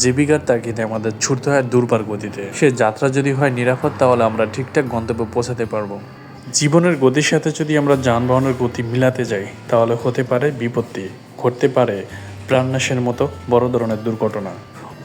জীবিকার তাগিদে আমাদের ছুটতে হয় দুর্বার গতিতে। সে যাত্রা যদি হয় নিরাপদ, তাহলে আমরা ঠিকঠাক গন্তব্যে পৌঁছাতে পারবো। জীবনের গতির সাথে যদি আমরা যানবাহনের গতি মিলাতে যাই, তাহলে হতে পারে বিপত্তি, ঘটতে পারে প্রাণনাশের মতো বড় ধরনের দুর্ঘটনা।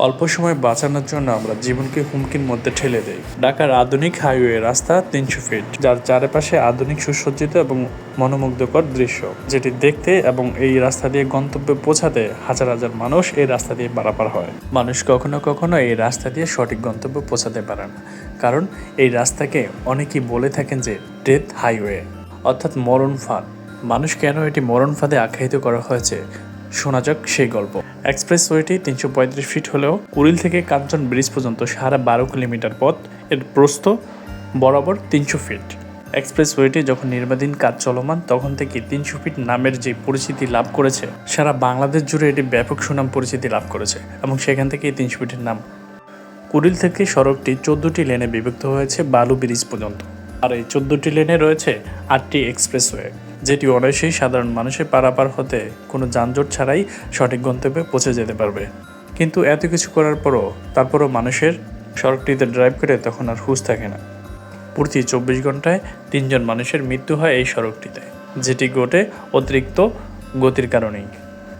অল্প সময় বাঁচানোর জন্য আমরা জীবনকে হুমকির মধ্যে ঠেলে দেই। ঢাকার আধুনিক হাইওয়ে রাস্তা 300 ফিট, যার চারপাশে আধুনিক সুসজ্জিত এবং মনোমুগ্ধকর দৃশ্য, যেটি দেখতে এবং এই রাস্তা দিয়ে গন্তব্যে পৌঁছাতে হাজার হাজার মানুষ এই রাস্তা দিয়ে পারাপার হয়। মানুষ কখনো কখনো এই রাস্তা দিয়ে সঠিক গন্তব্যে পৌঁছাতে পারে না, কারণ এই রাস্তাকে অনেকেই বলে থাকেন যে ডেথ হাইওয়ে, অর্থাৎ মরণ ফাঁদ। মানুষ কেন এটি মরণ ফাঁদে আখ্যায়িত করা হয়েছে, শোনা যাক সেই গল্প। এক্সপ্রেসওয়েটি 335 ফিট হলেও কুড়িল থেকে কাঞ্চন ব্রিজ পর্যন্ত 12.5 কিলোমিটার পথ। এর প্রস্থ বরাবর 300 ফিট। এক্সপ্রেসওয়েটি যখন নির্মাণাধীন কাজ চলমান, তখন থেকে 300 ফিট নামের যে পরিচিতি লাভ করেছে, সারা বাংলাদেশ জুড়ে এটি ব্যাপক সুনাম পরিচিতি লাভ করেছে এবং সেখান থেকে 300 ফিটের নাম। কুড়িল থেকে সড়কটি 14টি লেনে বিভক্ত হয়েছে বালু ব্রিজ পর্যন্ত, আর এই 14টি লেনে রয়েছে 8টি এক্সপ্রেসওয়ে, যেটি অনায়াসেই সাধারণ মানুষের পারাপার হতে কোনো যানজট ছাড়াই সঠিক গন্তব্যে পৌঁছে যেতে পারবে। কিন্তু এত কিছু করার তারপরও মানুষের সড়কটিতে ড্রাইভ করে তখন আর হুঁশ থাকে না। প্রতি 24 ঘন্টায় 3 জন মানুষের মৃত্যু হয় এই সড়কটিতে, যেটি ঘটে অতিরিক্ত গতির কারণেই।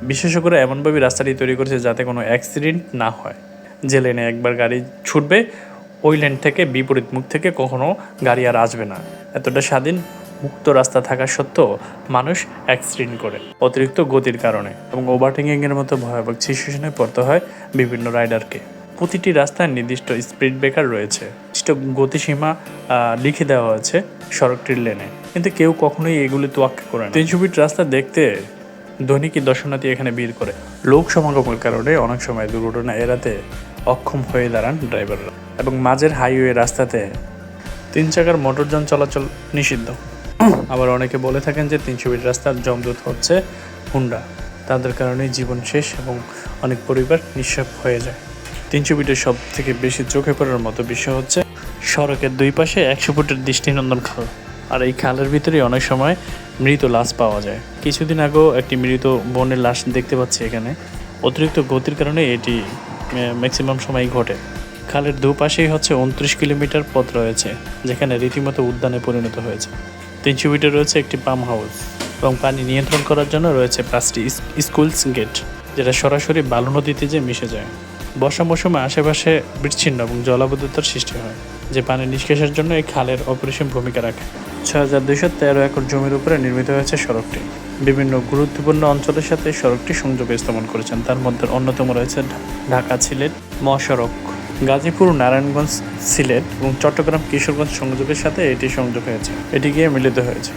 বিশেষজ্ঞরা এমনভাবে রাস্তাটি তৈরি করেছে যাতে কোনো অ্যাক্সিডেন্ট না হয়। যে লেনে একবার গাড়ি ছুটবে, ওই লেন থেকে বিপরীত মুখ থেকে কখনো গাড়ি আর আসবে না। এতটা স্বাধীন মুক্ত রাস্তা থাকা সত্ত্বেও মানুষ অ্যাক্সিডেন্ট করে অতিরিক্ত গতির কারণে, এবং ওভারটেকিংয়ের মতো ভয়াবহ সিচুয়েশনে পড়তে হয় বিভিন্ন রাইডারকে। প্রতিটি রাস্তায় নির্দিষ্ট স্পিড ব্রেকার রয়েছে, নির্দিষ্ট গতিসীমা লিখে দেওয়া হয়েছে সড়কটির লেনে, কিন্তু কেউ কখনোই এগুলি তোয়াক্কা করে না। 300 ফিট রাস্তা দেখতে দৈনিকই দর্শনার্থী এখানে ভিড় করে। লোক সমাগমের কারণে অনেক সময় দুর্ঘটনা এড়াতে অক্ষম হয়ে দাঁড়ান ড্রাইভাররা, এবং মাঝের হাইওয়ে রাস্তাতে 3 চাকার মোটরযান চলাচল নিষিদ্ধ। আবার অনেকে বলে থাকেন যে 300 ফিট রাস্তার জমদূত হচ্ছে হুন্ডা, তাদের কারণেই জীবন শেষ এবং অনেক পরিবার নিঃস্ব হয়ে যায়। 300 ফিটের সব থেকে বেশি চোখে পড়ার মতো বিষয় হচ্ছে সড়কের দুই পাশে 100 ফুটের দৃষ্টিনন্দন খাল, আর এই খালের ভিতরে অনেক সময় মৃত লাশ পাওয়া যায়। কিছুদিন আগেও একটি মৃত বোনের লাশ দেখতে পাচ্ছি এখানে। অতিরিক্ত গতির কারণে এটি ম্যাক্সিমাম সময়ই ঘটে। খালের দুপাশেই হচ্ছে 29 কিলোমিটার পথ রয়েছে, যেখানে রীতিমতো উদ্যানে পরিণত হয়েছে। 300 ফিটে রয়েছে একটি পাম্প হাউস, এবং পানি নিয়ন্ত্রণ করার জন্য রয়েছে 5টি স্কুলস গেট, যেটা সরাসরি বালু নদীতে যে মিশে যায়। বর্ষা মৌসুমে আশেপাশে বিচ্ছিন্ন এবং জলাবদ্ধতার সৃষ্টি হয়, যে পানি নিষ্কাশনের জন্য এই খালের অপরিসীম ভূমিকা রাখে। 6213 একর জমির উপরে নির্মিত হয়েছে সড়কটি। বিভিন্ন গুরুত্বপূর্ণ অঞ্চলের সাথে সড়কটি সংযোগ স্থাপন করেছেন, তার মধ্যে অন্যতম রয়েছে ঢাকা সিলেট মহাসড়ক, গাজীপুর নারায়ণগঞ্জ সিলেট এবং চট্টগ্রাম কিশোরগঞ্জ সংযোগের সাথে এটি সংযোগ হয়েছে, এটি গিয়ে মিলিত হয়েছে।